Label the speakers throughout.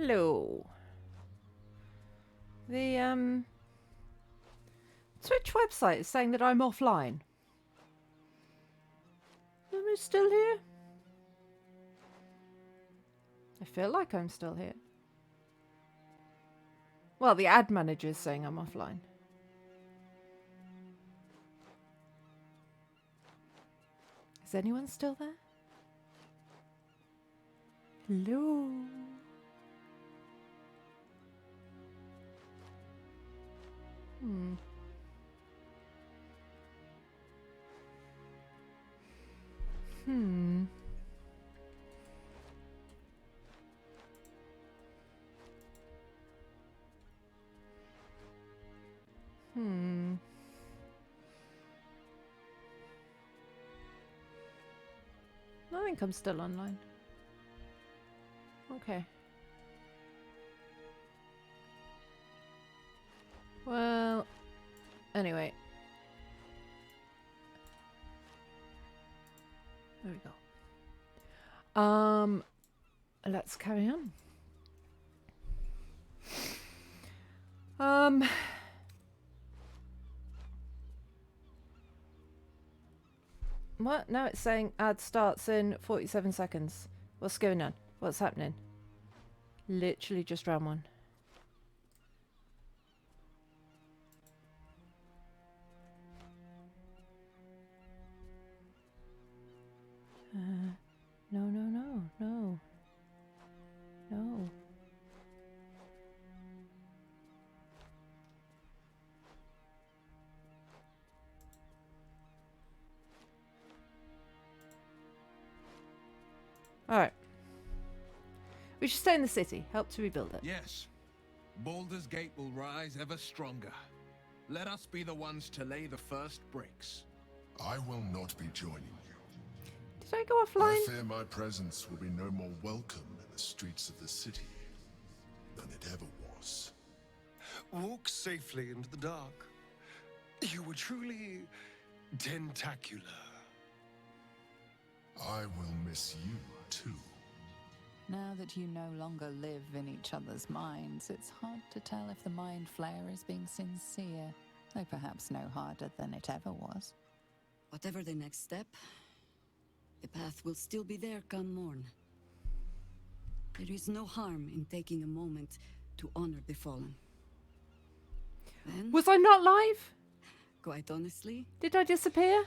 Speaker 1: Hello. The Twitch website is saying that I'm offline. Am I still here? I feel like I'm still here. Well, the ad manager is saying I'm offline. Is anyone still there? Hello. Hmm. Hmm. Hmm. I think I'm still online. Okay. Well, anyway. There we go. Let's carry on. What? Now it's saying ad starts in 47 seconds. What's going on? What's happening? Literally just round one. No. Alright. We should stay in the city. Help to rebuild it.
Speaker 2: Yes. Baldur's Gate will rise ever stronger. Let us be the ones to lay the first bricks.
Speaker 3: I will not be joining you.
Speaker 1: Did I go offline?
Speaker 3: I fear my presence will be no more welcome in the streets of the city than it ever was.
Speaker 4: Walk safely into the dark. You were truly tentacular.
Speaker 3: I will miss you too.
Speaker 5: Now that you no longer live in each other's minds, it's hard to tell if the Mind Flayer is being sincere, though perhaps no harder than it ever was.
Speaker 6: Whatever the next step, the path will still be there come morn. There is no harm in taking a moment to honor the fallen. Then,
Speaker 1: Was I not live?
Speaker 6: quite honestly,
Speaker 1: Did I disappear?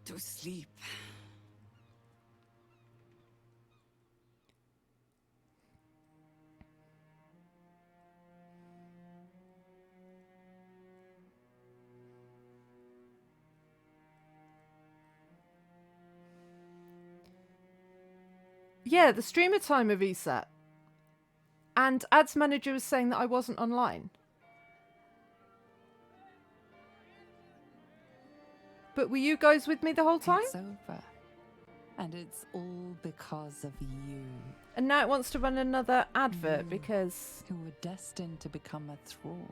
Speaker 6: to sleep.
Speaker 1: Yeah, the streamer timer reset. And ads manager was saying that I wasn't online. But were you guys with me the whole time?
Speaker 5: It's over. And it's all because of you,
Speaker 1: And now it wants to run another advert because
Speaker 5: who were destined to become a thrall.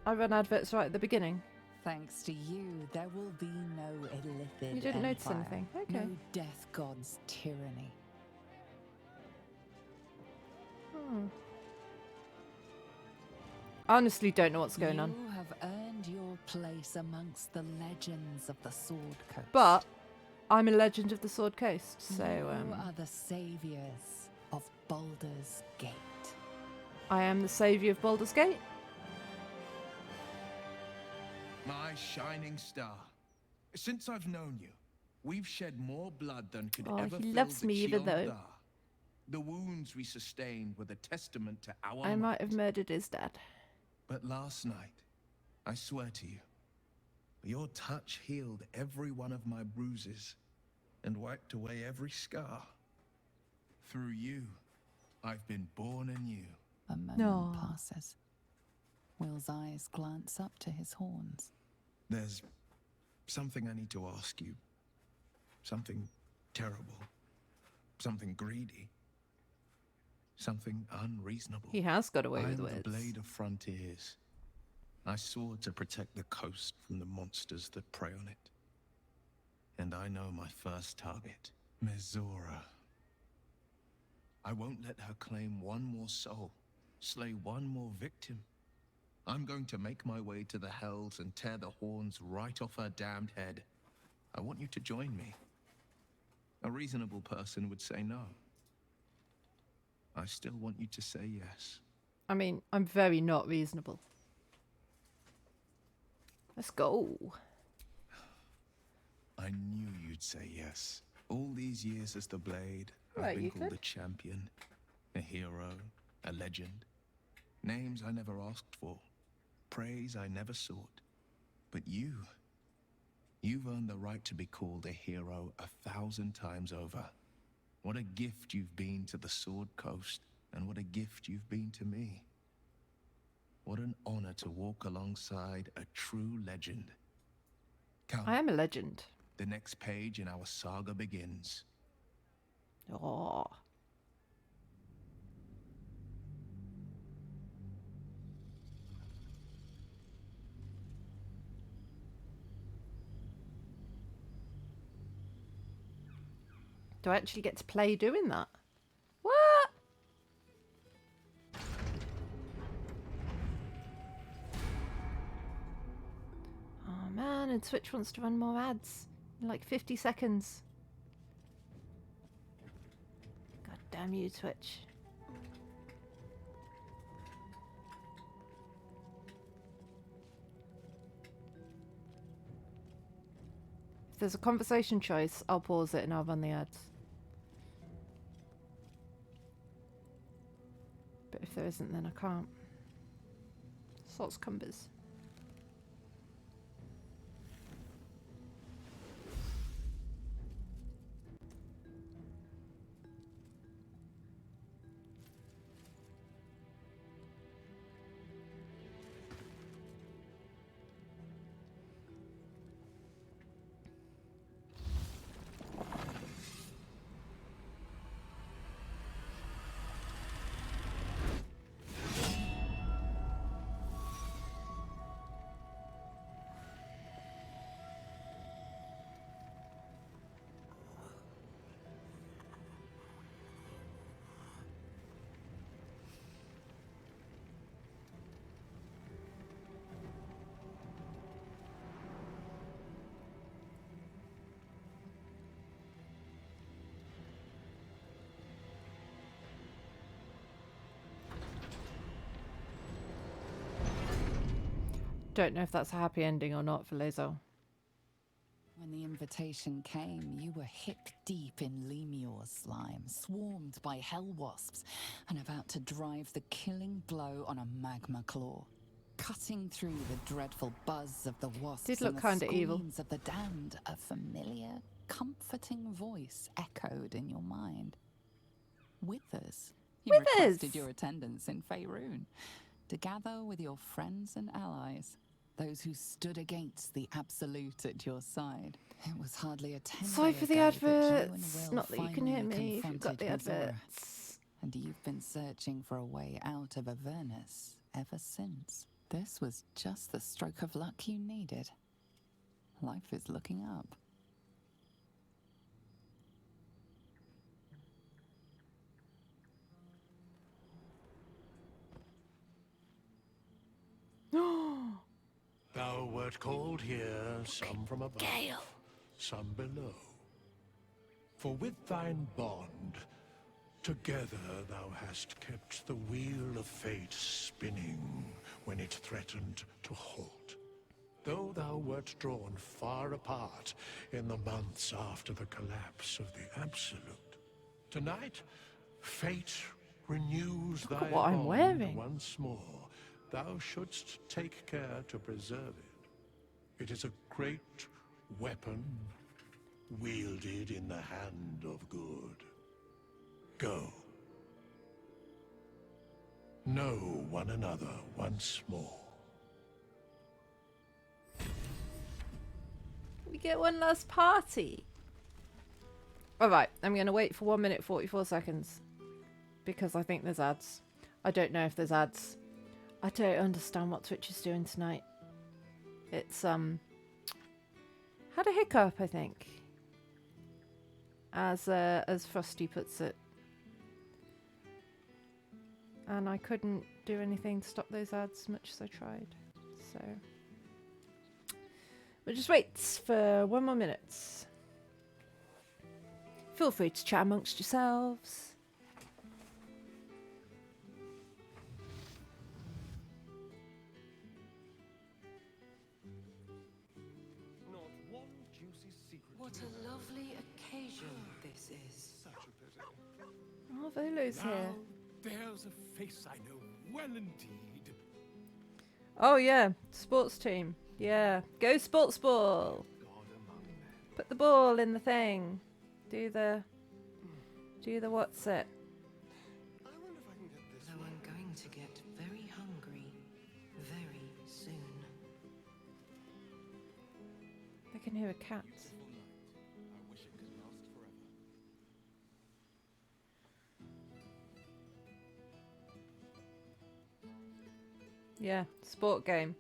Speaker 1: I run adverts right at the beginning.
Speaker 5: Thanks to you, there will be no Illithid
Speaker 1: You didn't notice
Speaker 5: empire,
Speaker 1: anything. Okay.
Speaker 5: no Death God's tyranny.
Speaker 1: I honestly don't know what's going on.
Speaker 5: You have earned your place amongst the legends of the Sword Coast.
Speaker 1: But I'm a legend of the Sword Coast, so
Speaker 5: you are the saviors of Baldur's Gate.
Speaker 1: I am the saviour of Baldur's Gate.
Speaker 2: My shining star. Since I've known you, we've shed more blood than could
Speaker 1: Oh,
Speaker 2: ever
Speaker 1: he
Speaker 2: fill
Speaker 1: loves
Speaker 2: the
Speaker 1: me even though-
Speaker 2: Chion-Dar. The wounds we sustained were the testament to our
Speaker 1: I might have
Speaker 2: might.
Speaker 1: murdered his dad.
Speaker 2: But last night, I swear to you, your touch healed every one of my bruises and wiped away every scar. Through you, I've been born anew.
Speaker 5: A moment
Speaker 1: No.
Speaker 5: passes. Will's eyes glance up to his horns.
Speaker 2: There's something I need to ask you. Something terrible. Something greedy. Something unreasonable.
Speaker 1: He has got away
Speaker 2: I
Speaker 1: with
Speaker 2: am
Speaker 1: words.
Speaker 2: the Blade of Frontiers. I swore to protect the coast from the monsters that prey on it. And I know my first target, Mizora. I won't let her claim one more soul. slay one more victim. I'm going to make my way to the hells and tear the horns right off her damned head. I want you to join me. A reasonable person would say no. I still want you to say yes.
Speaker 1: I mean, I'm very not reasonable. Let's go.
Speaker 2: I knew you'd say yes. All these years as the Blade,
Speaker 1: Right,
Speaker 2: I've been
Speaker 1: you
Speaker 2: called
Speaker 1: could.
Speaker 2: a champion, a hero, a legend. Names I never asked for, praise I never sought. But you've earned the right to be called a hero 1,000 times over. What a gift you've been to the Sword Coast, and what a gift you've been to me. What an honor to walk alongside a true legend. Come,
Speaker 1: I am a legend.
Speaker 2: the next page in our saga begins.
Speaker 1: Oh. Do I actually get to play doing that? What? Oh man, and Twitch wants to run more ads in like 50 seconds. God damn you, Twitch. If there's a conversation choice, I'll pause it and I'll run the ads. But if there isn't, then I can't. Salts cumbers. Don't know if that's a happy ending or not for Lae'zel.
Speaker 5: When the invitation came, you were hip deep in Lemur's slime, swarmed by hell wasps, and about to drive the killing blow on a magma claw. Cutting through the dreadful buzz of the wasps
Speaker 1: Did look
Speaker 5: and the
Speaker 1: kinda evil.
Speaker 5: screams of the damned, a familiar, comforting voice echoed in your mind. Withers. You
Speaker 1: Withers!
Speaker 5: requested your attendance in Faerun to gather with your friends and allies, those who stood against the Absolute at your side. It was hardly a 10
Speaker 1: Sorry for the
Speaker 5: ago that you and
Speaker 1: adverts.
Speaker 5: Will
Speaker 1: Not that you can hear
Speaker 5: finally
Speaker 1: me if you've got the
Speaker 5: confronted Mizora,
Speaker 1: adverts.
Speaker 5: and you've been searching for a way out of Avernus ever since. This was just the stroke of luck you needed. Life is looking up.
Speaker 4: Thou wert called here, some from above, some below. For with thine bond, together thou hast kept the wheel of fate spinning when it threatened to halt. Though thou wert drawn far apart in the months after the collapse of the Absolute, tonight fate renews
Speaker 1: Look
Speaker 4: thy
Speaker 1: at what I'm
Speaker 4: bond
Speaker 1: wearing.
Speaker 4: once more. Thou shouldst take care to preserve it. It is a great weapon wielded in the hand of good. Go. Know one another once more.
Speaker 1: We get one last party. Alright, I'm going to wait for 1 minute 44 seconds. Because I think there's ads. I don't know if there's ads. I don't understand what Twitch is doing tonight. It's, had a hiccup, I think. As Frosty puts it. And I couldn't do anything to stop those ads much as I tried. So we'll just wait for 1 more minute. Feel free to chat amongst yourselves.
Speaker 7: Not one juicy secret.
Speaker 8: What a lovely occasion this is.
Speaker 7: Such a pity.
Speaker 1: Oh, Volo's here.
Speaker 4: Now, there's a face I know well indeed.
Speaker 1: Oh yeah, sports team. Yeah, go sports ball.
Speaker 7: God among men.
Speaker 1: Put the ball in the thing. Do the what's it?
Speaker 7: I wonder if I can get this
Speaker 8: Though
Speaker 7: one.
Speaker 8: I'm going to get very hungry very soon.
Speaker 1: I can hear a cat.
Speaker 2: Beautiful night. I wish it could last forever.
Speaker 1: Yeah, sport game.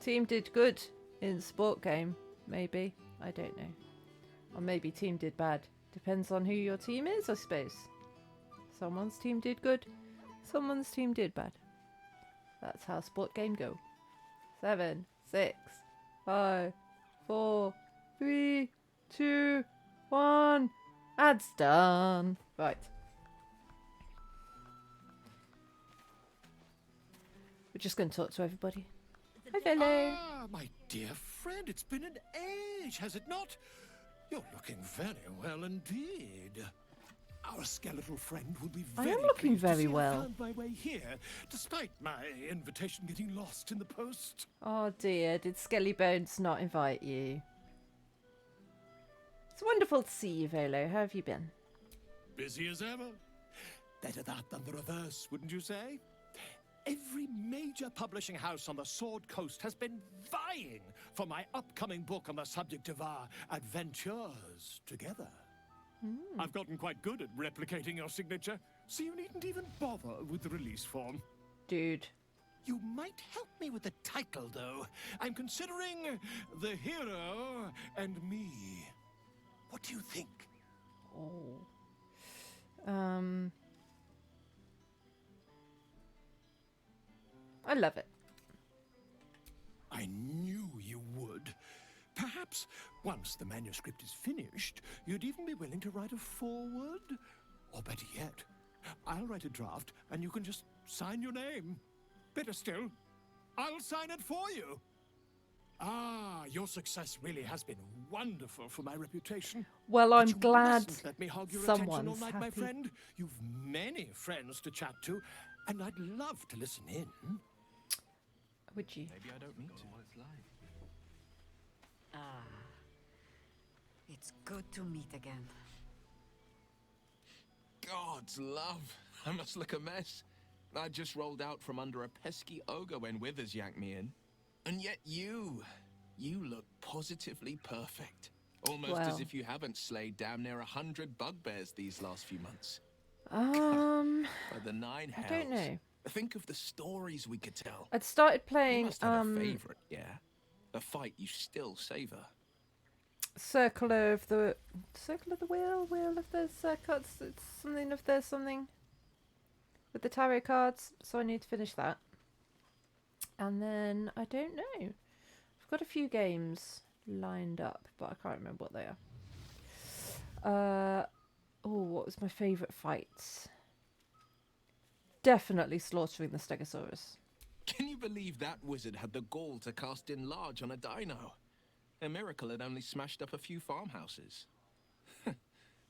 Speaker 1: Team did good in sport game, maybe. I don't know. Or maybe team did bad. Depends on who your team is, I suppose. Someone's team did good, someone's team did bad. That's how sport game go. 7, 6, 5, 4, 3, 2, 1. Ads done. Right. We're just going to talk to everybody. Hi, Velo.
Speaker 4: Ah, my dear friend, it's been an age, has it not? You're looking very well indeed. Our skeletal friend will be
Speaker 1: I
Speaker 4: very
Speaker 1: am looking
Speaker 4: pleased to
Speaker 1: very
Speaker 4: see I
Speaker 1: well.
Speaker 4: found my way here, despite my invitation getting lost in the post.
Speaker 1: Oh dear, did Skelly Bones not invite you? It's wonderful to see you, Volo. How have you been?
Speaker 4: Busy as ever. Better that than the reverse, wouldn't you say? Every major publishing house on the Sword Coast has been vying for my upcoming book on the subject of our adventures together. I've gotten quite good at replicating your signature, so you needn't even bother with the release form.
Speaker 1: Dude.
Speaker 4: You might help me with the title, though. I'm considering The Hero and Me. What do you think?
Speaker 1: Oh. I love it.
Speaker 4: I knew you would. Perhaps once the manuscript is finished, you'd even be willing to write a foreword? Or better yet, I'll write a draft and you can just sign your name. Better still, I'll sign it for you. Ah, your success really has been wonderful for my reputation.
Speaker 1: Well,
Speaker 4: But
Speaker 1: I'm
Speaker 4: you
Speaker 1: glad
Speaker 4: mustn't let me hog your attention all
Speaker 1: someone's
Speaker 4: night, my
Speaker 1: happy.
Speaker 4: friend. You've many friends to chat to, and I'd love to listen in.
Speaker 1: Would you?
Speaker 2: Maybe I don't need to. What it's like.
Speaker 6: Ah. It's good to meet again.
Speaker 2: God's love. I must look a mess. I just rolled out from under a pesky ogre when Withers yanked me in. And yet you look positively perfect. Almost as
Speaker 1: Well.
Speaker 2: if you haven't slayed damn near 100 bugbears these last few months. By the nine hells.
Speaker 1: I don't know.
Speaker 2: Think of the stories we could tell.
Speaker 1: I'd started
Speaker 2: You
Speaker 1: playing
Speaker 2: must have a favorite, yeah? A fight you still savor.
Speaker 1: Circle of the Wheel of the cards. It's something of the something with the tarot cards. So I need to finish that. And then I don't know. I've got a few games lined up, but I can't remember what they are. What was my favourite fight? Definitely slaughtering the Stegosaurus.
Speaker 2: Can you believe that wizard had the gall to cast in large on a dino? A miracle it only smashed up a few farmhouses.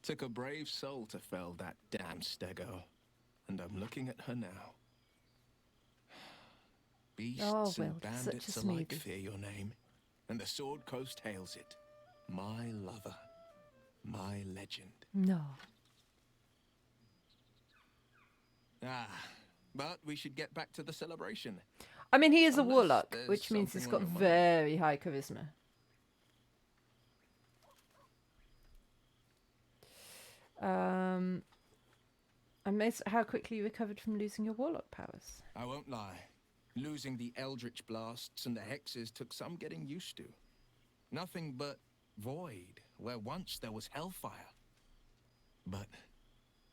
Speaker 2: Took a brave soul to fell that damn stego. And I'm looking at her now. Beasts
Speaker 1: Oh, well,
Speaker 2: and
Speaker 1: such a
Speaker 2: bandits alike
Speaker 1: smoothie.
Speaker 2: fear your name. And the Sword Coast hails it. My lover. My legend.
Speaker 1: No.
Speaker 2: But we should get back to the celebration.
Speaker 1: I mean, he is a
Speaker 2: Unless
Speaker 1: warlock,
Speaker 2: there's
Speaker 1: which means he's
Speaker 2: something
Speaker 1: got
Speaker 2: on your mind.
Speaker 1: very high charisma. I'm amazed at how quickly you recovered from losing your warlock powers.
Speaker 2: I won't lie. Losing the eldritch blasts and the hexes took some getting used to. Nothing but void, where once there was hellfire. But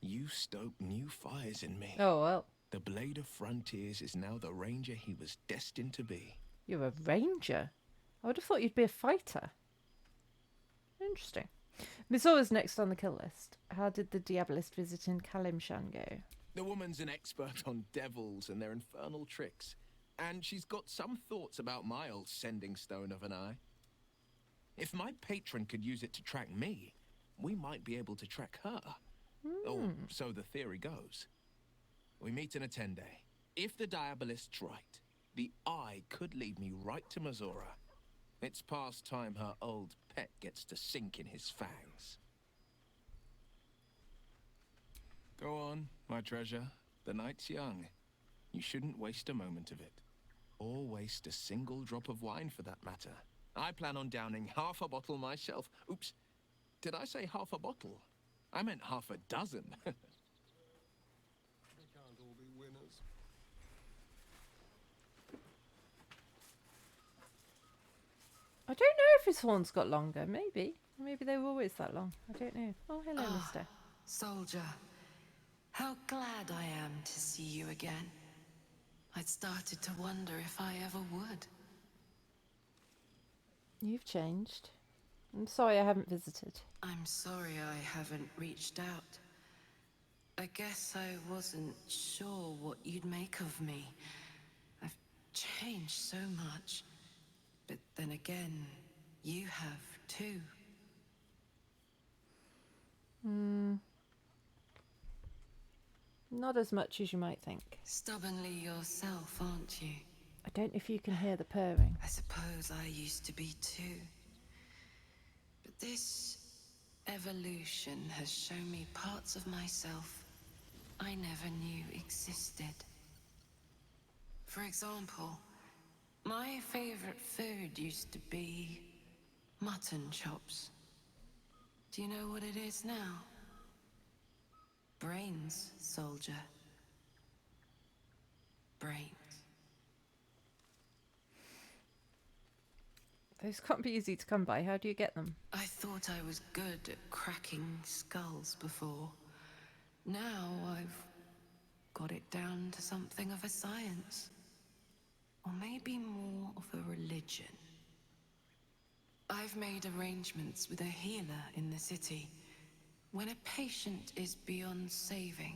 Speaker 2: You stoke new fires in me.
Speaker 1: Oh, well.
Speaker 2: The Blade of Frontiers is now the ranger he was destined to be.
Speaker 1: You're a ranger? I would have thought you'd be a fighter. Interesting. Mizora's next on the kill list. How did the Diabolist visit in Kalimshan go?
Speaker 2: The woman's an expert on devils and their infernal tricks, and she's got some thoughts about my old sending stone of an eye. If my patron could use it to track me, we might be able to track her. Or so the theory goes. We meet in a 10-day. If the Diabolist's right, the eye could lead me right to Mizora. It's past time her old pet gets to sink in his fangs. Go on, my treasure. The night's young. You shouldn't waste a moment of it. Or waste a single drop of wine for that matter. I plan on downing half a bottle myself. Oops, did I say half a bottle? I meant half a dozen.
Speaker 7: They can't all be winners.
Speaker 1: I don't know if his horns got longer. Maybe. Maybe they were always that long. I don't know. Oh, hello, mister.
Speaker 8: Soldier, how glad I am to see you again. I'd started to wonder if I ever would.
Speaker 1: You've changed. I'm sorry I haven't visited.
Speaker 8: I'm sorry I haven't reached out. I guess I wasn't sure what you'd make of me. I've changed so much. But then again, you have too.
Speaker 1: Not as much as you might think.
Speaker 8: Stubbornly yourself, aren't you?
Speaker 1: I don't know if you can hear the purring.
Speaker 8: I suppose I used to be too. But this evolution has shown me parts of myself I never knew existed. For example, my favorite food used to be mutton chops. Do you know what it is now? Brains, soldier. Brains.
Speaker 1: Those can't be easy to come by. How do you get them?
Speaker 8: I thought I was good at cracking skulls before. Now I've got it down to something of a science. Or maybe more of a religion. I've made arrangements with a healer in the city. When a patient is beyond saving,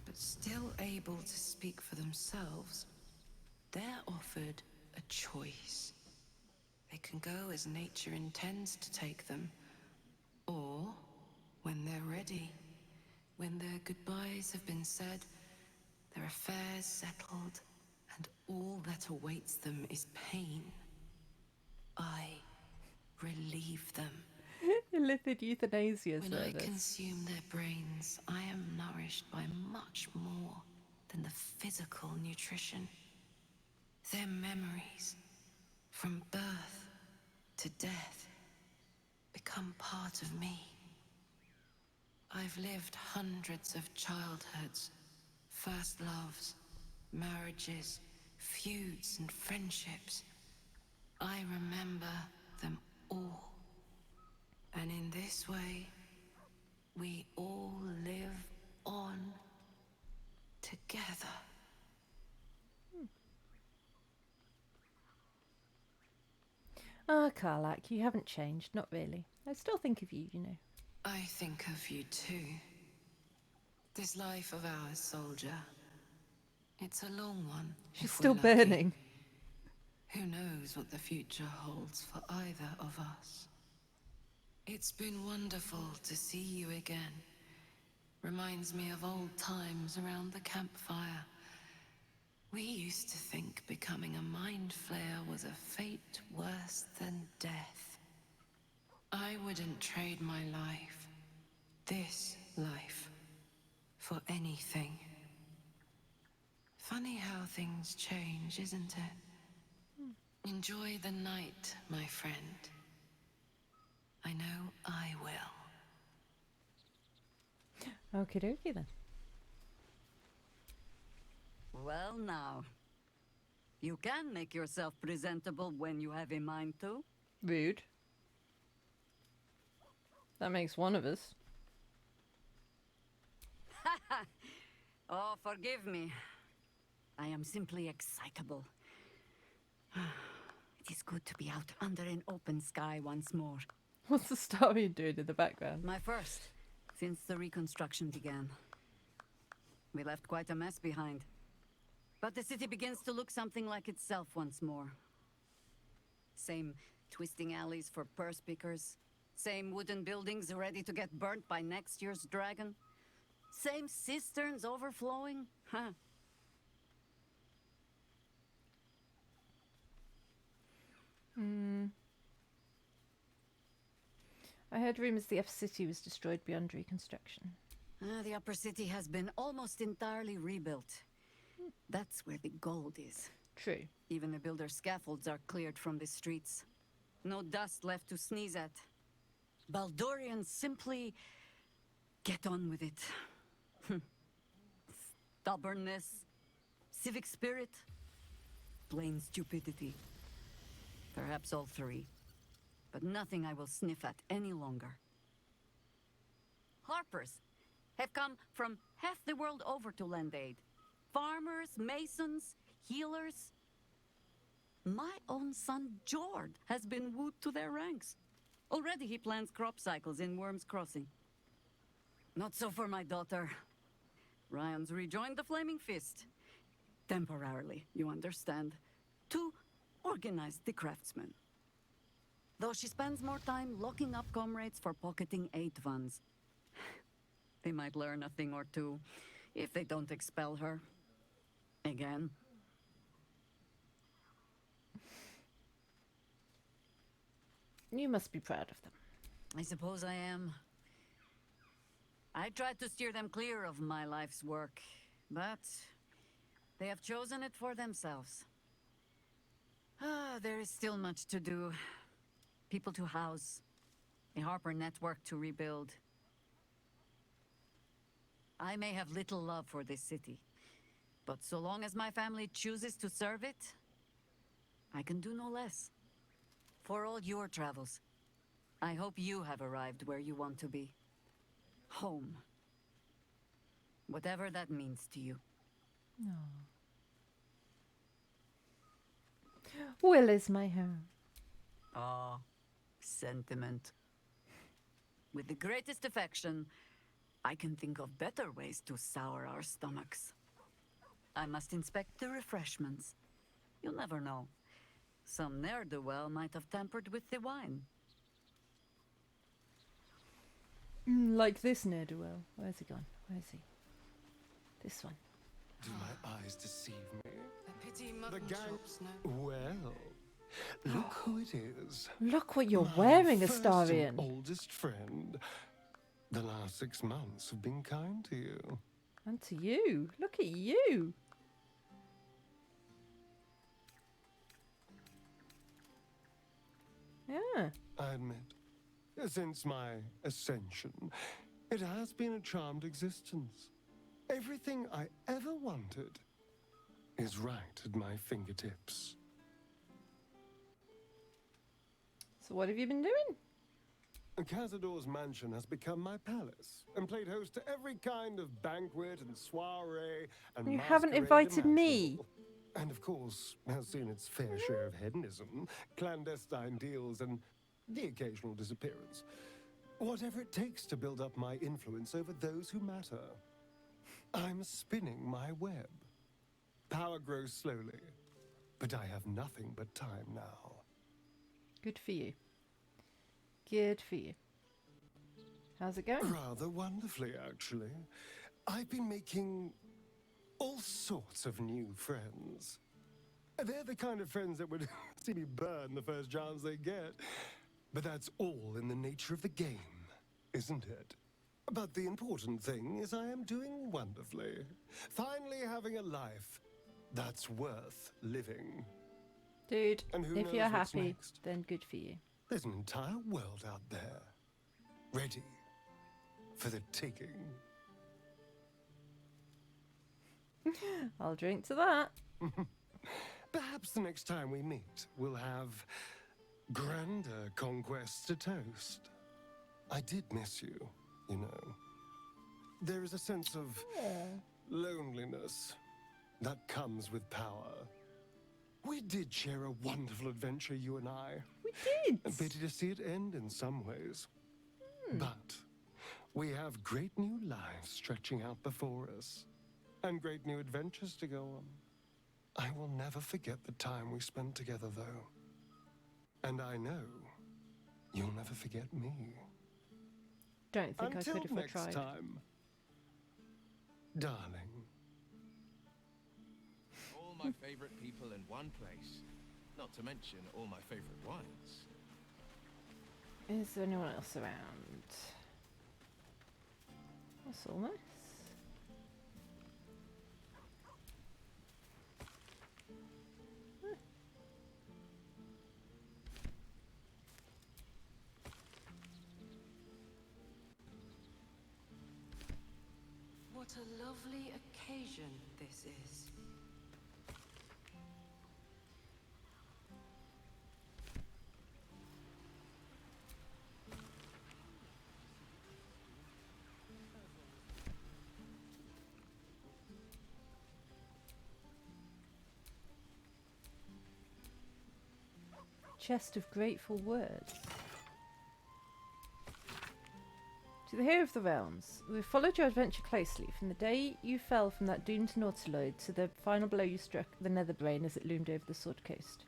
Speaker 8: but still able to speak for themselves, they're offered a choice. They can go as nature intends to take them, or when they're ready, when their goodbyes have been said, their affairs settled, and all that awaits them is pain, I relieve them.
Speaker 1: Illithid euthanasia
Speaker 8: When I
Speaker 1: service.
Speaker 8: consume their brains, I am nourished by much more than the physical nutrition. Their memories, from birth to death, become part of me. I've lived hundreds of childhoods, first loves, marriages, feuds and friendships. I remember them all. And in this way, we all live on together.
Speaker 1: Ah, Karlak, you haven't changed. Not really. I still think of you, you know.
Speaker 8: I think of you too. This life of ours, soldier. It's a long one.
Speaker 1: She's
Speaker 8: if we're
Speaker 1: still
Speaker 8: lucky.
Speaker 1: burning.
Speaker 8: Who knows what the future holds for either of us? It's been wonderful to see you again. Reminds me of old times around the campfire. We used to think becoming a mind flayer was a fate worse than death. I wouldn't trade my life, this life, for anything. Funny how things change, isn't it? Enjoy the night, my friend. I know I will.
Speaker 1: Okie dokie then.
Speaker 9: Well now. You can make yourself presentable when you have a mind to.
Speaker 1: Rude. That makes one of us.
Speaker 9: Oh, forgive me. I am simply excitable. It is good to be out under an open sky once more.
Speaker 1: What's the story doing in the background?
Speaker 9: My first, since the reconstruction began. We left quite a mess behind. But the city begins to look something like itself once more. Same twisting alleys for purse pickers. Same wooden buildings ready to get burnt by next year's dragon. Same cisterns overflowing. Huh.
Speaker 1: I heard rumours the upper city was destroyed beyond reconstruction.
Speaker 9: The upper city has been almost entirely rebuilt. That's where the gold is.
Speaker 1: True.
Speaker 9: Even the builder's scaffolds are cleared from the streets. No dust left to sneeze at. Baldurians simply get on with it. Stubbornness, civic spirit, plain stupidity. Perhaps all three. But nothing I will sniff at any longer. Harpers have come from half the world over to lend aid. Farmers, masons, healers. My own son, Jord, has been wooed to their ranks. Already he plans crop cycles in Worm's Crossing. Not so for my daughter. Ryan's rejoined the Flaming Fist. Temporarily, you understand. To organize the craftsmen. Though she spends more time locking up comrades for pocketing aid funds. They might learn a thing or two, if they don't expel her. Again.
Speaker 1: You must be proud of them.
Speaker 9: I suppose I am. I tried to steer them clear of my life's work, but they have chosen it for themselves. There is still much to do. People to house, a Harper network to rebuild. I may have little love for this city, but so long as my family chooses to serve it, I can do no less. For all your travels, I hope you have arrived where you want to be. Home. Whatever that means to you.
Speaker 1: Will is my home.
Speaker 9: Ah, sentiment. With the greatest affection, I can think of better ways to sour our stomachs. I must inspect the refreshments. You'll never know. Some ne'er-do-well might have tampered with the wine.
Speaker 1: Like this ne'er-do-well. Where's he gone? Where is he? This one.
Speaker 7: Do my eyes deceive me?
Speaker 8: A pity
Speaker 7: The
Speaker 8: mutton
Speaker 7: gang...
Speaker 8: chops, no.
Speaker 7: Well, look who it is.
Speaker 1: Look what you're
Speaker 7: My
Speaker 1: wearing,
Speaker 7: first
Speaker 1: Astarion.
Speaker 7: and oldest friend. The last 6 months have been kind to you.
Speaker 1: And to you. Look at you. Yeah.
Speaker 7: I admit, since my ascension, it has been a charmed existence. Everything I ever wanted is right at my fingertips.
Speaker 1: So what have you been doing?
Speaker 7: Cazador's mansion has become my palace and played host to every kind of banquet and soiree and
Speaker 1: You haven't
Speaker 7: masquerade
Speaker 1: invited me.
Speaker 7: imaginable. And of course, has seen its fair share of hedonism, clandestine deals, and the occasional disappearance. Whatever it takes to build up my influence over those who matter. I'm spinning my web. Power grows slowly, but I have nothing but time now.
Speaker 1: Good for you. Good for you. How's it going?
Speaker 7: Rather wonderfully, actually. I've been making all sorts of new friends. They're the kind of friends that would see me burn the first chance they get. But that's all in the nature of the game, isn't it? But the important thing is I am doing wonderfully. Finally having a life that's worth living.
Speaker 1: Dude,
Speaker 7: And who
Speaker 1: if
Speaker 7: knows
Speaker 1: you're
Speaker 7: what's
Speaker 1: happy,
Speaker 7: next?
Speaker 1: then good for you.
Speaker 7: There's an entire world out there, ready for the taking.
Speaker 1: I'll drink to that.
Speaker 7: Perhaps the next time we meet, we'll have grander conquests to toast. I did miss you, you know. There is a sense of loneliness that comes with power. We did share a wonderful adventure, you and I.
Speaker 1: We did.
Speaker 7: A pity to see it end in some ways. But we have great new lives stretching out before us, and great new adventures to go on. I will never forget the time we spent together, though. And I know you'll never forget me.
Speaker 1: Don't think
Speaker 7: Until
Speaker 1: I could if
Speaker 7: next
Speaker 1: I tried.
Speaker 7: time, darling.
Speaker 2: All my favorite people in one place. Not to mention all my favorite wines.
Speaker 1: Is there anyone else around? That's all nice.
Speaker 8: What a lovely occasion this is.
Speaker 1: Chest of grateful words. To the hero of the realms, we have followed your adventure closely from the day you fell from that doomed nautiloid to the final blow you struck the Netherbrain as it loomed over the Sword Coast.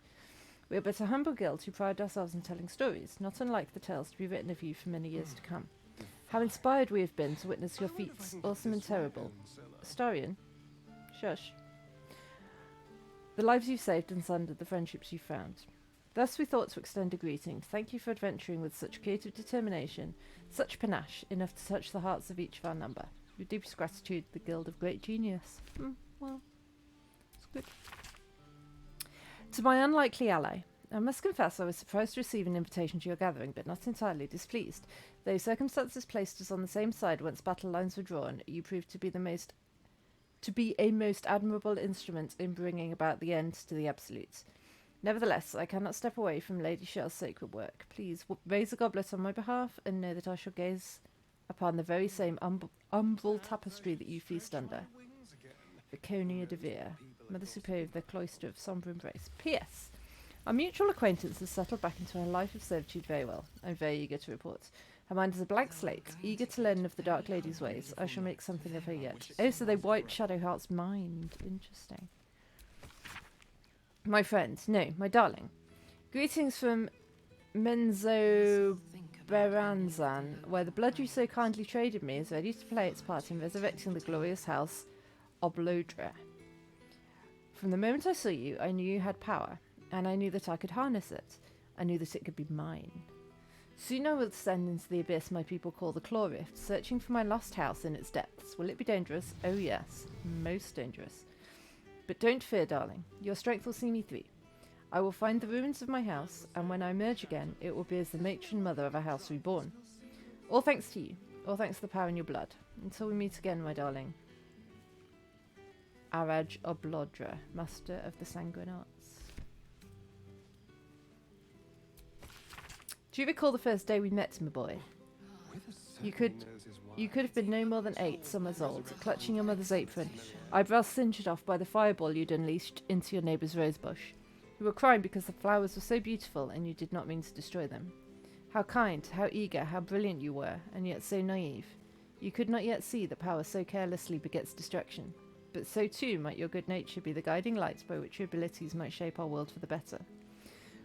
Speaker 1: We are but a humble guild who pride ourselves in telling stories, not unlike the tales to be written of you for many years to come. How inspired we have been to witness your feats, awesome and terrible. Astarion? Shush. The lives you've saved and sundered, the friendships you've found. Thus we thought to extend a greeting. Thank you for adventuring with such creative determination, such panache, enough to touch the hearts of each of our number. With deepest gratitude, the Guild of Great Genius. Well, it's good. To my unlikely ally, I must confess I was surprised to receive an invitation to your gathering, but not entirely displeased. Though circumstances placed us on the same side once battle lines were drawn, you proved to be a most admirable instrument in bringing about the end to the absolutes. Nevertheless, I cannot step away from Lady Shell's sacred work. Please raise a goblet on my behalf, and know that I shall gaze upon the very same umbral tapestry that you feast under. Viconia de Vere, Mother Superior of the Cloister of Sombre Embrace. P.S. Our mutual acquaintance has settled back into her life of servitude very well. I'm very eager to report. Her mind is a blank slate, eager to learn of the Dark Lady's ways. I shall make something of her yet. Oh, so they wiped Shadowheart's mind. Interesting. My friend, no, my darling. Greetings from Menzo Beranzan, where the blood you so kindly traded me is ready to play its part in resurrecting the glorious house Oblodra. From the moment I saw you, I knew you had power, and I knew that I could harness it. I knew that it could be mine. Soon I will descend into the abyss my people call the Claw Rift, searching for my lost house in its depths. Will it be dangerous? Oh yes, most dangerous. But don't fear, darling. Your strength will see me through. I will find the ruins of my house, and when I emerge again, it will be as the matron mother of a house reborn. All thanks to you. All thanks to the power in your blood. Until we meet again, my darling. Araj Oblodra, Master of the Sanguine Arts. Do you recall the first day we met, my boy? You could have been no more than 8 summers old, clutching your mother's apron, eyebrows singed off by the fireball you'd unleashed into your neighbour's rosebush. You were crying because the flowers were so beautiful and you did not mean to destroy them. How kind, how eager, how brilliant you were, and yet so naive. You could not yet see that power so carelessly begets destruction, but so too might your good nature be the guiding light by which your abilities might shape our world for the better.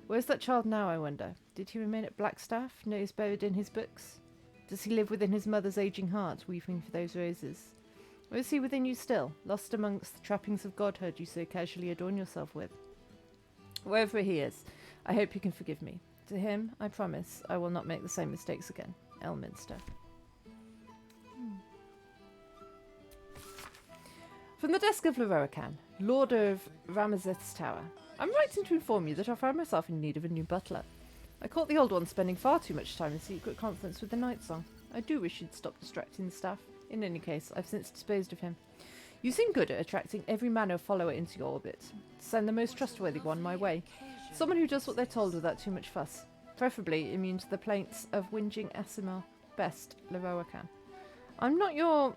Speaker 1: Where is that child now, I wonder? Did he remain at Blackstaff, nose buried in his books? Does he live within his mother's aging heart, weeping for those roses? Or is he within you still, lost amongst the trappings of godhood you so casually adorn yourself with? Wherever he is, I hope you can forgive me. To him, I promise, I will not make the same mistakes again. Elminster. From the desk of Leroican, Lord of Ramazeth's Tower, I'm writing to inform you that I found myself in need of a new butler. I caught the old one spending far too much time in secret conference with the Night Song. I do wish he'd stop distracting the staff. In any case, I've since disposed of him. You seem good at attracting every manner of follower into your orbit. Send the most trustworthy one my way. Someone who does what they're told without too much fuss. Preferably immune to the plaints of whinging Asimar. Best, Leroican. I'm not your...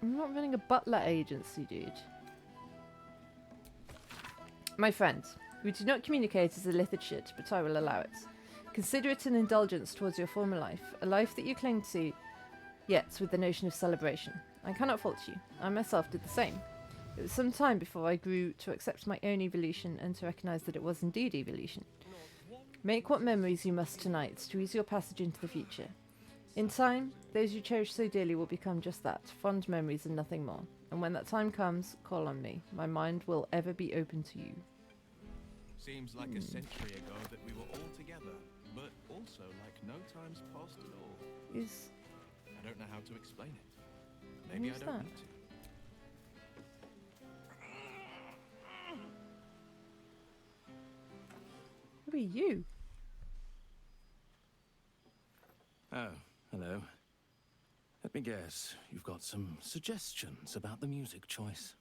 Speaker 1: I'm not running a butler agency, dude. My friends, we do not communicate as a littered shit, but I will allow it. Consider it an indulgence towards your former life, a life that you cling to, yet with the notion of celebration. I cannot fault you. I myself did the same. It was some time before I grew to accept my own evolution and to recognise that it was indeed evolution. Make what memories you must tonight to ease your passage into the future. In time, those you cherish so dearly will become just that, fond memories and nothing more. And when that time comes, call on me. My mind will ever be open to you.
Speaker 2: Seems like a century ago that we were all together, but also like no time's passed at all. I don't know how to explain it. Maybe I don't need to.
Speaker 1: Who are you?
Speaker 10: Oh, hello. Let me guess, you've got some suggestions about the music choice.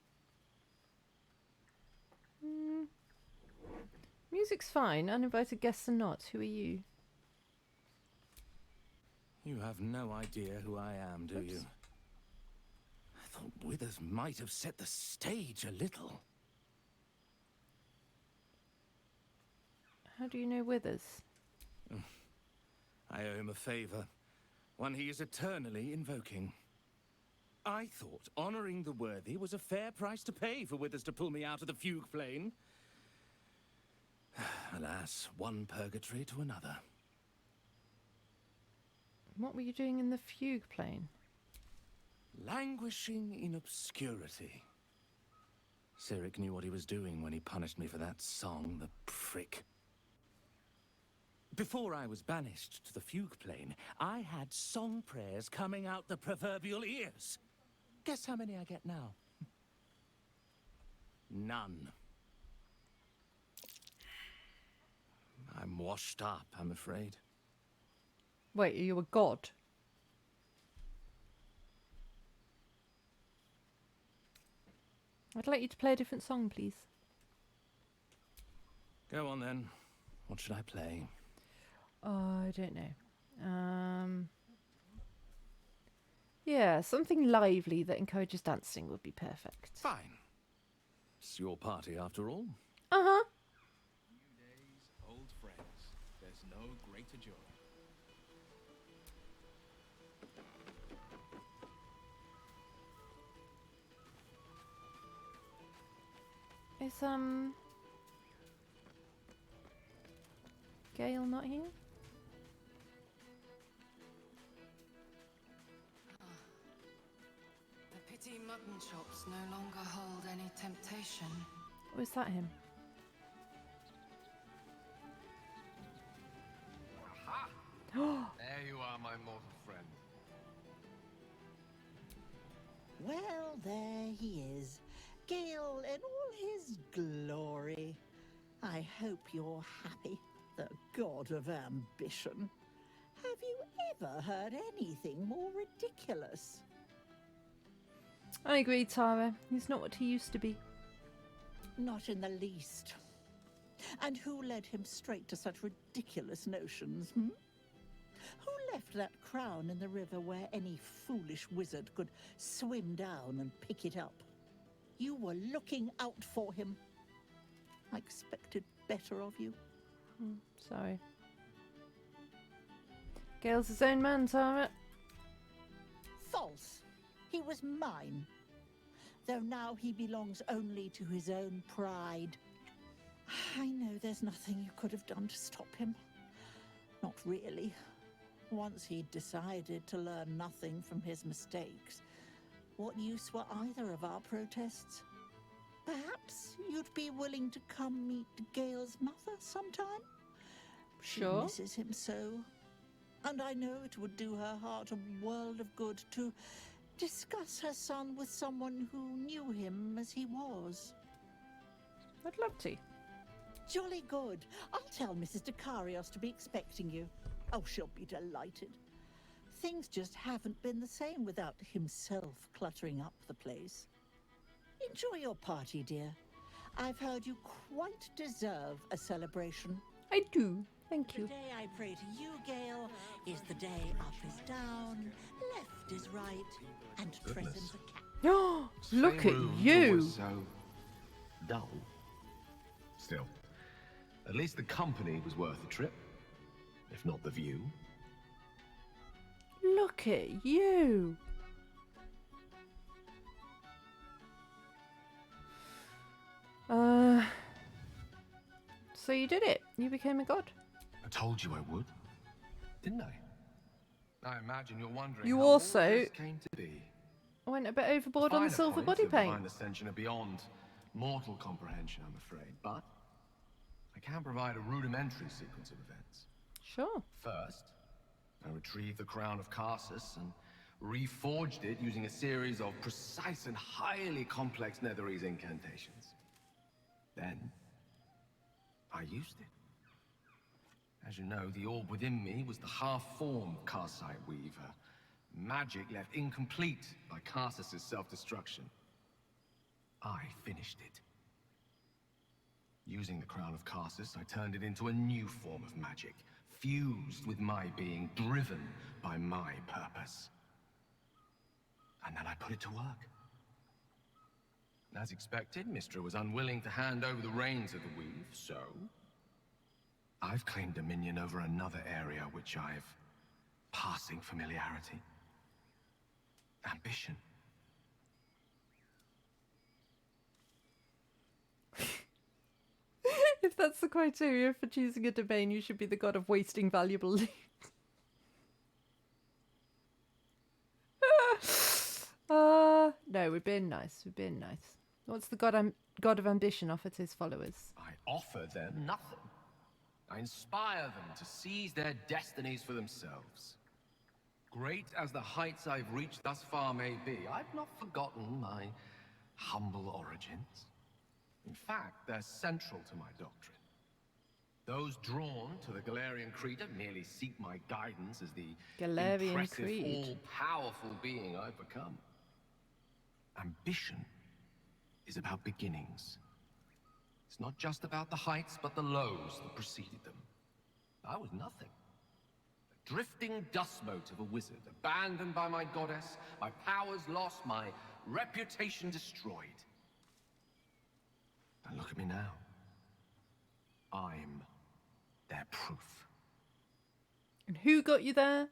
Speaker 1: Music's fine. Uninvited guests are not. Who are you?
Speaker 10: You have no idea who I am, do you? I thought Withers might have set the stage a little.
Speaker 1: How do you know Withers?
Speaker 10: I owe him a favor, one he is eternally invoking. I thought honoring the worthy was a fair price to pay for Withers to pull me out of the fugue plane. Alas, one purgatory to another.
Speaker 1: What were you doing in the fugue plane?
Speaker 10: Languishing in obscurity. Cyric knew what he was doing when he punished me for that song, the prick. Before I was banished to the fugue plane, I had song prayers coming out the proverbial ears. Guess how many I get now? None. I'm washed up, I'm afraid.
Speaker 1: Wait, are you a god? I'd like you to play a different song, please.
Speaker 10: Go on then. What should I play?
Speaker 1: Oh, I don't know. Yeah, something lively that encourages dancing would be perfect.
Speaker 10: Fine. It's your party after all.
Speaker 1: Uh-huh.
Speaker 2: New days, old friends. There's no greater joy.
Speaker 1: Is, Gale not here?
Speaker 8: The pity mutton chops no longer hold any temptation.
Speaker 1: Or is that him?
Speaker 11: Aha! There you are, my mortal friend.
Speaker 12: Well, there he is. Gale in all his glory. I hope you're happy, the god of ambition. Have you ever heard anything more ridiculous?
Speaker 1: I agree, Tara. He's not what he used to be.
Speaker 12: Not in the least. And who led him straight to such ridiculous notions, hmm? Who left that crown in the river where any foolish wizard could swim down and pick it up? You were looking out for him. I expected better of you.
Speaker 1: Sorry. Gale's his own man, Tara.
Speaker 12: False. He was mine. Though now he belongs only to his own pride. I know there's nothing you could have done to stop him. Not really. Once he'd decided to learn nothing from his mistakes, what use were either of our protests? Perhaps you'd be willing to come meet Gale's mother sometime?
Speaker 1: Sure.
Speaker 12: She misses him so. And I know it would do her heart a world of good to discuss her son with someone who knew him as he was.
Speaker 1: I'd love to.
Speaker 12: Jolly good. I'll tell Mrs. Dekarios to be expecting you. Oh, she'll be delighted. Things just haven't been the same without himself cluttering up the place. Enjoy your party, dear. I've heard you quite deserve a celebration.
Speaker 1: I do. Thank you.
Speaker 12: The day I pray to you, Gale, is the day up is down, left is right, and present a cat.
Speaker 1: Look at
Speaker 13: Faerun
Speaker 1: you!
Speaker 13: was so dull. Still, at least the company was worth the trip, if not the view.
Speaker 1: Look at you! So you did it. You became a god.
Speaker 13: I told you I would, didn't I?
Speaker 11: I imagine you're wondering
Speaker 1: You
Speaker 13: how all
Speaker 1: also
Speaker 13: this came to be.
Speaker 1: went a bit overboard on the
Speaker 13: Finer
Speaker 1: silver
Speaker 13: points
Speaker 1: body
Speaker 13: of
Speaker 1: paint.
Speaker 13: divine ascension are beyond mortal comprehension, I'm afraid, but I can provide a rudimentary sequence of events.
Speaker 1: Sure.
Speaker 13: First, I retrieved the crown of Karsus and reforged it using a series of precise and highly complex Netherese incantations. Then, I used it. As you know, the orb within me was the half-formed Karsite Weaver. Magic left incomplete by Karsus' self-destruction. I finished it. Using the crown of Karsus, I turned it into a new form of magic, fused with my being, driven by my purpose. And then I put it to work. As expected, Mystra was unwilling to hand over the reins of the weave, so I've claimed dominion over another area which I've passing familiarity. Ambition.
Speaker 1: If that's the criteria for choosing a domain, you should be the god of wasting valuable loot. No, we're being nice. We're being nice. What's the god of ambition offer to his followers?
Speaker 13: I offer them nothing. I inspire them to seize their destinies for themselves. Great as the heights I've reached thus far may be, I've not forgotten my humble origins. In fact, they're central to my doctrine. Those drawn to the Galarian Creed merely seek my guidance as the
Speaker 1: Galarian
Speaker 13: impressive,
Speaker 1: Creed.
Speaker 13: all-powerful being I've become. Ambition is about beginnings. It's not just about the heights, but the lows that preceded them. I was nothing. A drifting dust mote of a wizard, abandoned by my goddess, my powers lost, my reputation destroyed. And look at me now. I'm their proof.
Speaker 1: And who got you there?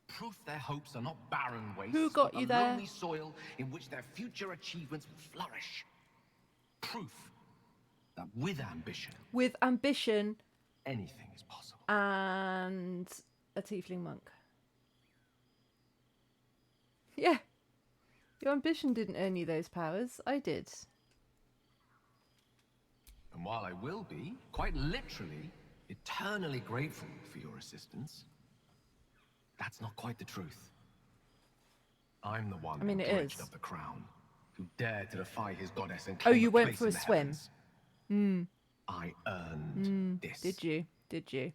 Speaker 13: Proof their hopes are not barren wastes,
Speaker 1: Who got
Speaker 13: but
Speaker 1: you
Speaker 13: the
Speaker 1: there?
Speaker 13: lonely soil in which their future achievements will flourish. Proof that with ambition, anything is possible.
Speaker 1: And a tiefling monk. Yeah. Your ambition didn't earn you those powers. I did.
Speaker 13: And while I will be, quite literally, eternally grateful for your assistance, that's not quite the truth. I'm the one who dredged up the crown, who dared to defy his goddess and claim
Speaker 1: you
Speaker 13: a
Speaker 1: went
Speaker 13: place
Speaker 1: for a
Speaker 13: in the
Speaker 1: swim.
Speaker 13: heavens. I earned this.
Speaker 1: Did you? Did you?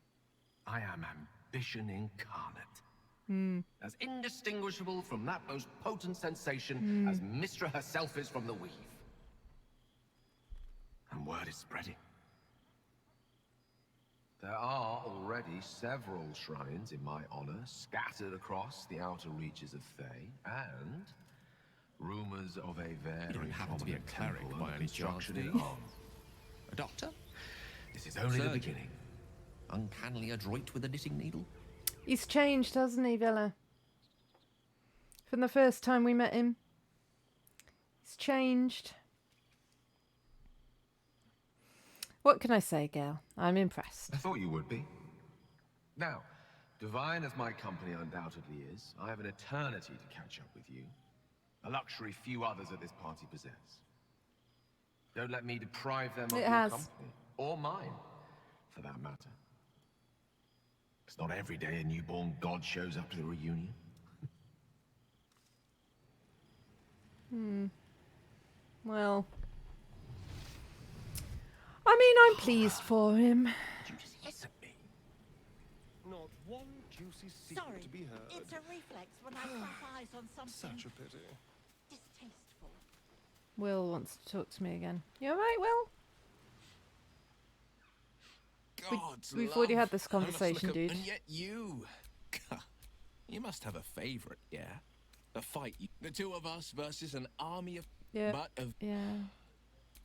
Speaker 13: I am ambition incarnate. As indistinguishable from that most potent sensation as Mystra herself is from the weave. And word is spreading. There are already several shrines in my honor scattered across the outer reaches of Thay, and rumors of a very
Speaker 10: You don't happen to be a
Speaker 13: prominent
Speaker 10: cleric
Speaker 13: temple
Speaker 10: by
Speaker 13: under
Speaker 10: any chance,
Speaker 13: construction
Speaker 10: do
Speaker 13: in
Speaker 10: you?
Speaker 13: Hoth.
Speaker 10: A doctor?
Speaker 13: This is only the
Speaker 10: Surgeon.
Speaker 13: beginning.
Speaker 10: Uncannily adroit with a knitting needle?
Speaker 1: He's changed, hasn't he, Villa? From the first time we met him. He's changed. What can I say, Gail? I'm impressed.
Speaker 13: I thought you would be. Now, divine as my company undoubtedly is, I have an eternity to catch up with you. A luxury few others at this party possess. Don't let me deprive them of
Speaker 1: It
Speaker 13: your
Speaker 1: has.
Speaker 13: company. Or mine, for that matter. It's not every day a newborn god shows up to the reunion.
Speaker 1: Well, I mean, I'm pleased for him.
Speaker 13: Did you just hiss at me?
Speaker 7: Not one juicy secret
Speaker 12: Sorry,
Speaker 7: to be heard.
Speaker 12: it's a reflex when I clap eyes on something
Speaker 7: Such a pity.
Speaker 12: distasteful.
Speaker 1: Will wants to talk to me again. You alright, Will? We've already had this conversation, dude.
Speaker 2: And yet you... You must have a favourite, yeah? The fight, the two of us versus an army of...
Speaker 1: Yeah.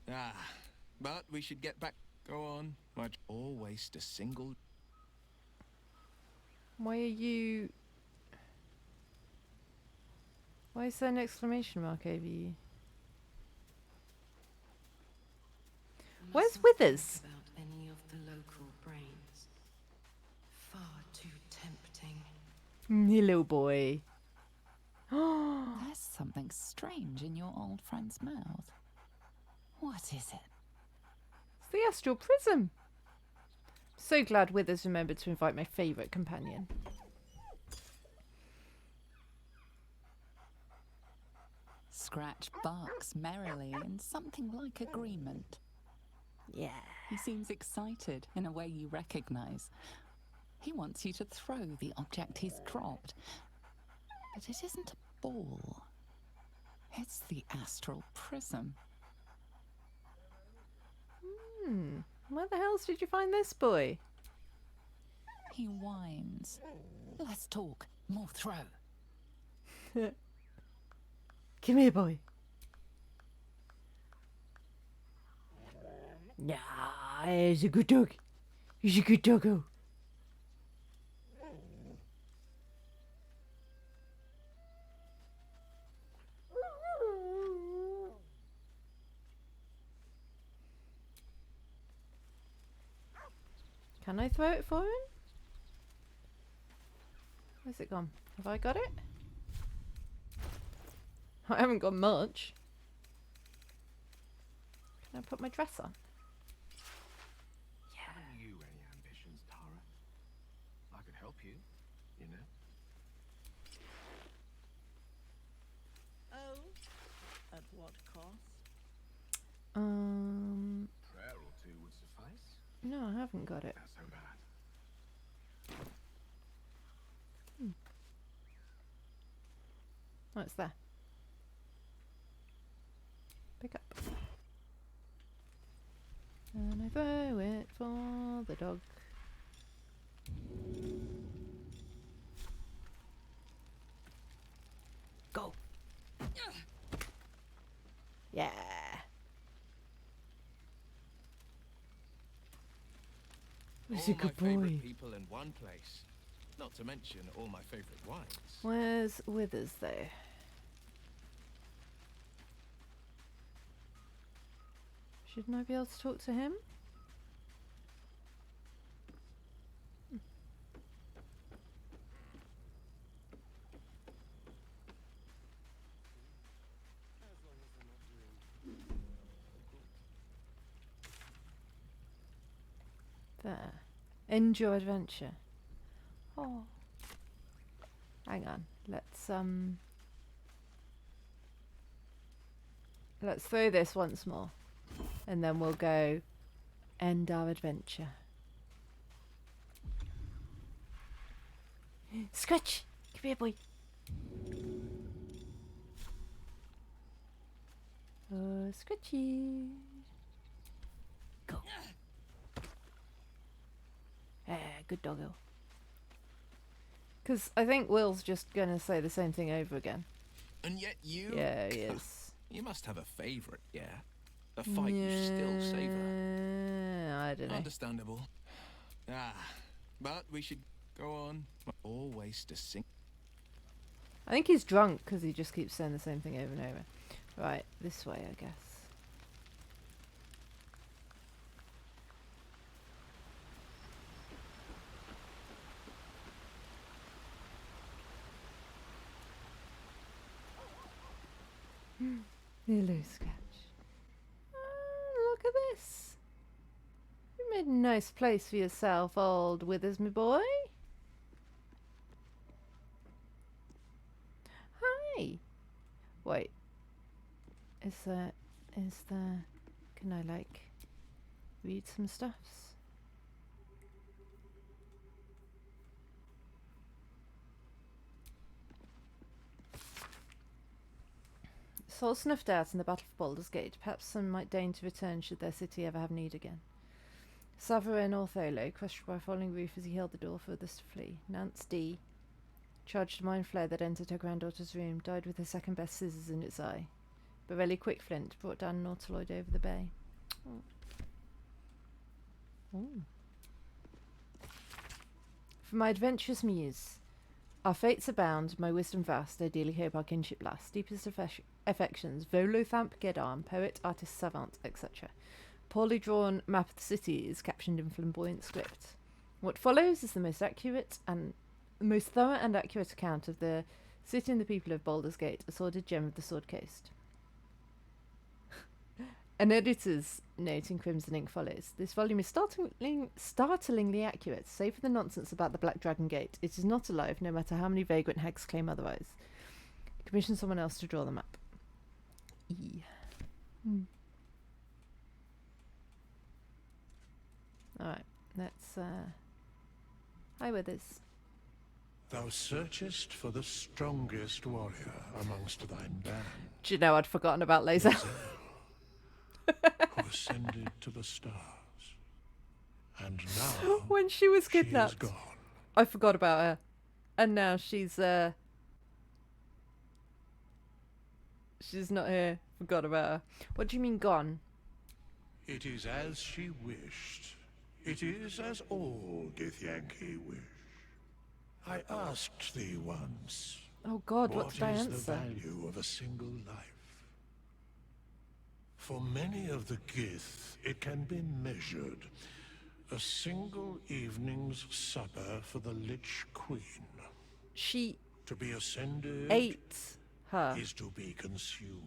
Speaker 2: Yeah. But we should get back. Go on. Or waste a single...
Speaker 1: Why are you... Why is there an exclamation mark over you? Where's Withers?
Speaker 8: About any of the local brains. Far too tempting.
Speaker 1: Little boy.
Speaker 5: There's something strange in your old friend's mouth. What is it?
Speaker 1: It's the astral prism. So glad Withers remembered to invite my favourite companion.
Speaker 5: Scratch barks merrily in something like agreement.
Speaker 1: Yeah.
Speaker 5: He seems excited in a way you recognize. He wants you to throw the object he's dropped. But it isn't a ball. It's the astral prism.
Speaker 1: Where the hell did you find this boy?
Speaker 5: He whines. Less talk, more throw.
Speaker 1: Come here, boy. Yeah, he's a good dog. He's a good doggo. Can I throw it for him? Where's it gone? Have I got it? I haven't got much. Can I put my dress on?
Speaker 13: Have you any ambitions, Tara? I could help you, you know.
Speaker 12: Oh, at what cost?
Speaker 13: Prayer or two would suffice.
Speaker 1: No, I haven't got it.
Speaker 13: Not so bad.
Speaker 1: Oh, it's there. Pick up. And I throw it for the dog. Go. Yeah. He's a
Speaker 2: All my
Speaker 1: good boy.
Speaker 2: favourite people in one place. Not to mention all my favourite wines.
Speaker 1: Where's Withers though? Shouldn't I be able to talk to him? There. End your adventure. Oh. Hang on. Let's throw this once more. And then we'll go end our adventure. Scratch! Come here, boy. Oh, Scratchy. Go. Good doggo. Because I think Will's just going to say the same thing over again.
Speaker 2: And yet you...
Speaker 1: Yeah, he is.
Speaker 2: You must have a favourite, yeah? A fight you still savour.
Speaker 1: I don't know.
Speaker 2: Understandable. But we should go on. Always to sing.
Speaker 1: I think he's drunk because he just keeps saying the same thing over and over. Right, this way, I guess. Hello, Scratch. Look at this. You made a nice place for yourself, old Withers, my boy. Hi. Wait. Is there... Can I, like, read some stuffs? Soul snuffed out in the Battle for Baldur's Gate. Perhaps some might deign to return should their city ever have need again. Savarin Ortholo, crushed by a falling roof as he held the door for others to flee. Nance D. Charged a mind flare that entered her granddaughter's room, died with her second best scissors in its eye. Borelli Quickflint brought down Nautiloid over the bay. Oh. Ooh. For my adventurous muse, our fates abound, my wisdom vast, I dearly hope our kinship lasts. Deepest affections, Volothamp Gedarm, poet, artist, savant, etc. Poorly drawn map of the city is captioned in flamboyant script. What follows is the most thorough and accurate account of the city and the people of Baldur's Gate, a sordid gem of the Sword Coast. An editor's note in crimson ink follows. This volume is startlingly accurate, save for the nonsense about the Black Dragon Gate. It is not alive, no matter how many vagrant hags claim otherwise. Commission someone else to draw the map. Alright, let's... Hi, Withers.
Speaker 4: Thou searchest for the strongest warrior amongst thine band.
Speaker 1: Do you know I'd forgotten about Laser?
Speaker 4: Who ascended to the stars. And now
Speaker 1: when she was kidnapped,
Speaker 4: she is gone.
Speaker 1: I forgot about her. And now she's not here. Forgot about her. What do you mean gone?
Speaker 4: It is as she wished. It is as all Githyanki wish. I asked thee once.
Speaker 1: Oh God, what did I answer?
Speaker 4: What is the value of a single life? For many of the Gith, it can be measured. A single evening's supper for the Lich Queen.
Speaker 1: She
Speaker 4: to be ascended
Speaker 1: ate her.
Speaker 4: Is to be consumed.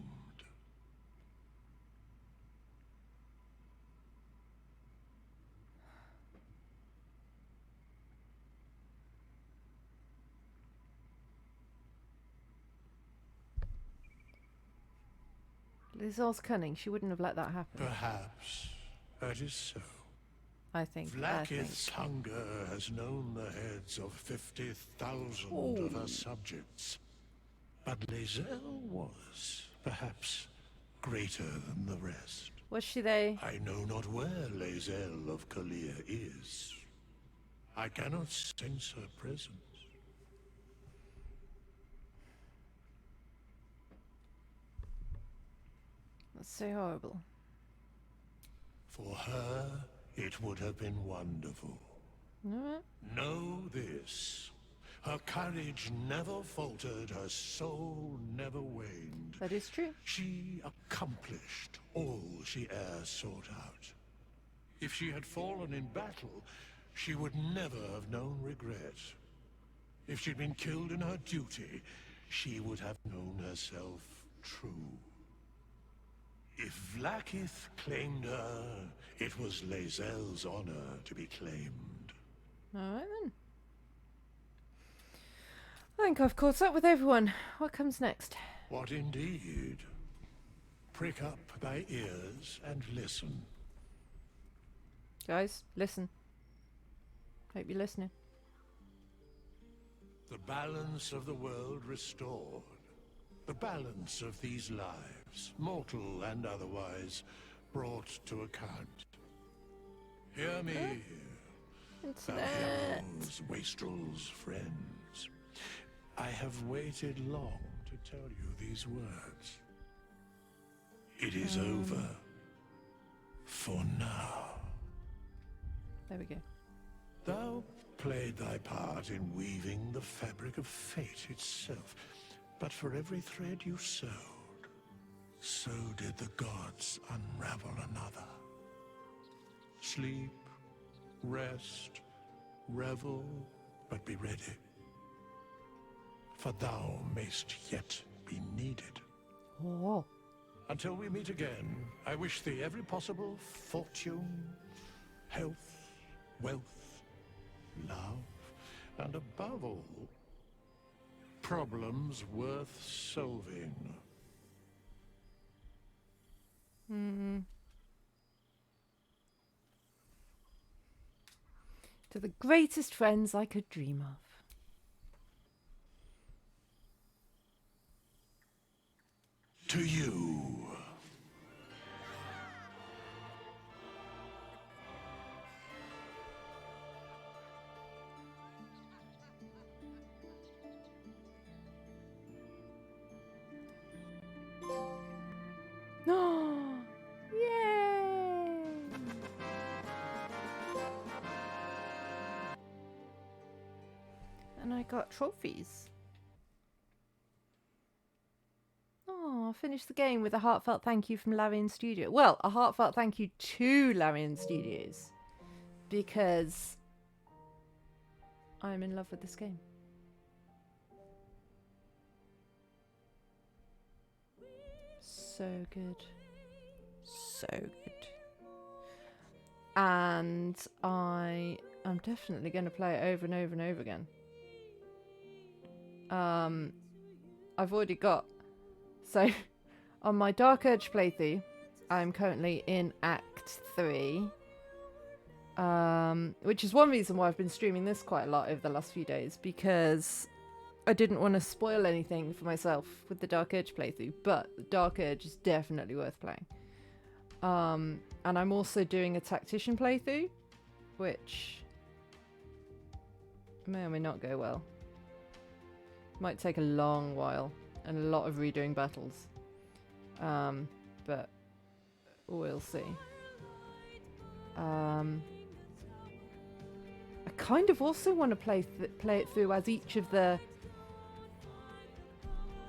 Speaker 1: Lizar's cunning. She wouldn't have let that happen.
Speaker 4: Perhaps that is so.
Speaker 1: I think.
Speaker 4: Vlaakith's hunger has known the heads of 50,000 of her subjects. But Lae'zel was, perhaps, greater than the rest.
Speaker 1: Was she they?
Speaker 4: I know not where Lae'zel of Kalir is. I cannot sense her presence.
Speaker 1: That's so horrible.
Speaker 4: For her, it would have been wonderful. Know this. Her courage never faltered, her soul never waned.
Speaker 1: That is true.
Speaker 4: She accomplished all she e'er sought out. If she had fallen in battle, she would never have known regret. If she'd been killed in her duty, she would have known herself true. If Vlaakith claimed her, it was Lae'zel's honor to be claimed.
Speaker 1: Alright then. I think I've caught up with everyone. What comes next?
Speaker 4: What indeed? Prick up thy ears and listen.
Speaker 1: Guys, listen. Hope you're listening.
Speaker 4: The balance of the world restored. The balance of these lives, mortal and otherwise, brought to account. Hear me, thou heroes, wastrels, friends. I have waited long to tell you these words. It is over. For now.
Speaker 1: There we go.
Speaker 4: Thou played thy part in weaving the fabric of fate itself. But for every thread you sewed, so did the gods unravel another. Sleep, rest, revel, but be ready. For thou mayst yet be needed.
Speaker 1: Oh.
Speaker 4: Until we meet again, I wish thee every possible fortune, health, wealth, love, and above all, problems worth solving.
Speaker 1: To the greatest friends I could dream of.
Speaker 4: To you.
Speaker 1: And I got trophies. Oh, I finished the game with a heartfelt thank you from Larian Studio. Well, a heartfelt thank you to Larian Studios. Because I'm in love with this game. So good. So good. And I am definitely going to play it over and over and over again. I've already got... So, on my Dark Urge playthrough, I'm currently in Act 3. Which is one reason why I've been streaming this quite a lot over the last few days, because I didn't want to spoil anything for myself with the Dark Urge playthrough, but the Dark Urge is definitely worth playing. And I'm also doing a Tactician playthrough, which may or may not go well. Might take a long while and a lot of redoing battles. But we'll see. I kind of also want to play it through as each of the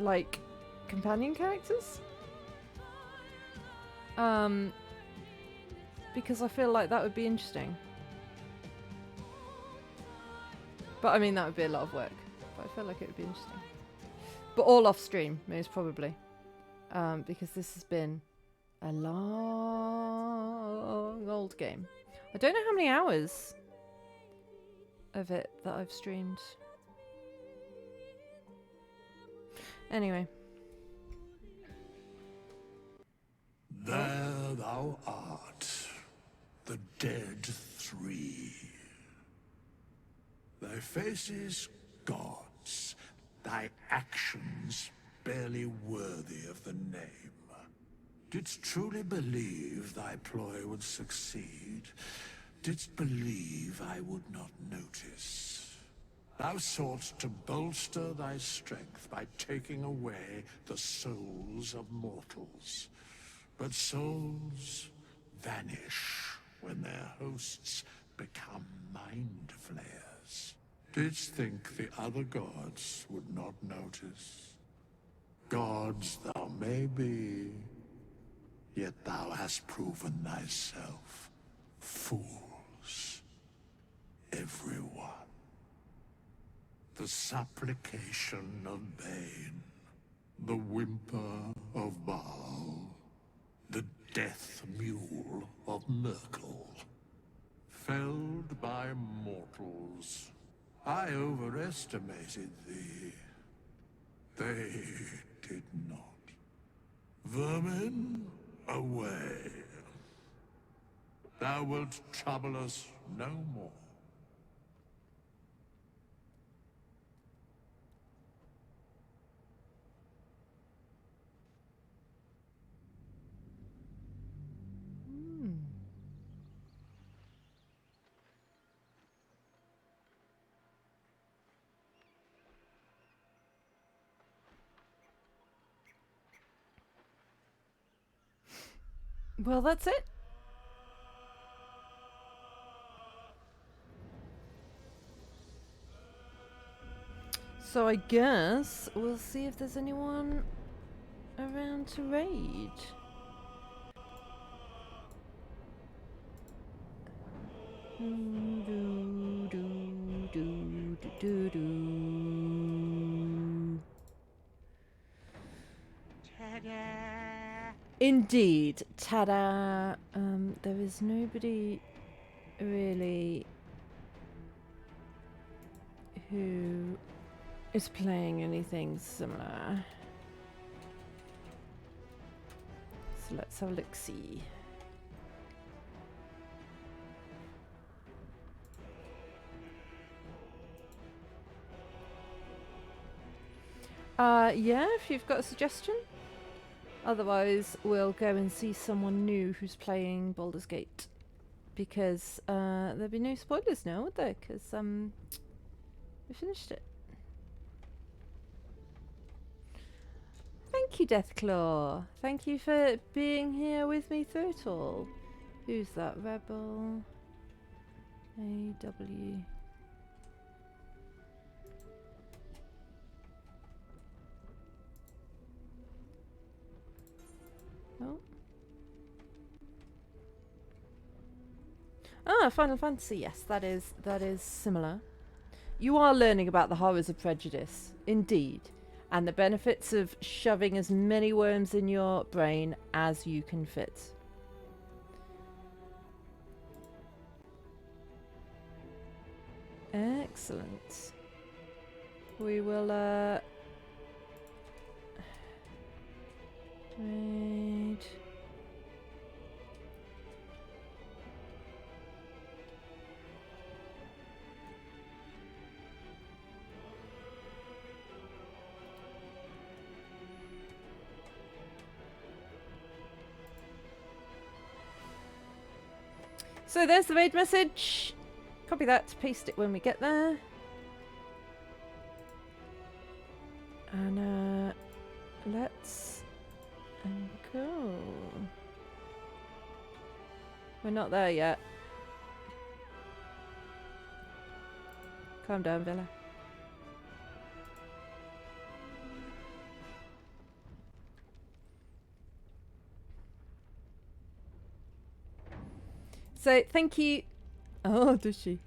Speaker 1: like companion characters. Because I feel like that would be interesting. But I mean, that would be a lot of work. But I feel like it would be interesting. But all off stream, most probably. Because this has been a long old game. I don't know how many hours of it that I've streamed. Anyway.
Speaker 4: There thou art, the dead three. Thy faces gods, thy actions barely worthy of the name. Didst truly believe thy ploy would succeed? Didst believe I would not notice? Thou soughtst to bolster thy strength by taking away the souls of mortals. But souls vanish when their hosts become mind flayers. Didst think the other gods would not notice? Gods thou may be, yet thou hast proven thyself fools, everyone. The supplication of Bane, the whimper of Baal, the death mule of Merkel. Felled by mortals, I overestimated thee. They did not. Vermin, away. Thou wilt trouble us no more.
Speaker 1: Well, that's it. So I guess we'll see if there's anyone around to raid. Indeed, ta-da! There is nobody really who is playing anything similar. So let's have a look-see. Yeah, if you've got a suggestion. Otherwise, we'll go and see someone new who's playing Baldur's Gate. Because there'd be no spoilers now, would there? Because we finished it. Thank you, Deathclaw. Thank you for being here with me through it all. Who's that? Rebel. AW. Oh. Ah, Final Fantasy. Yes, that is similar. You are learning about the horrors of prejudice, indeed, and the benefits of shoving as many worms in your brain as you can fit. Excellent. We will, wait. So there's the raid message. Copy that, paste it when we get there. And let's go. We're not there yet. Calm down, Villa. So thank you. Oh, does she?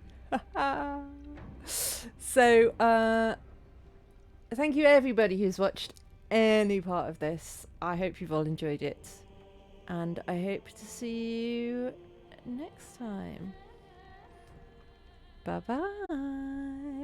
Speaker 1: So thank you everybody who's watched any part of this. I hope you've all enjoyed it, and I hope to see you next time. Bye bye.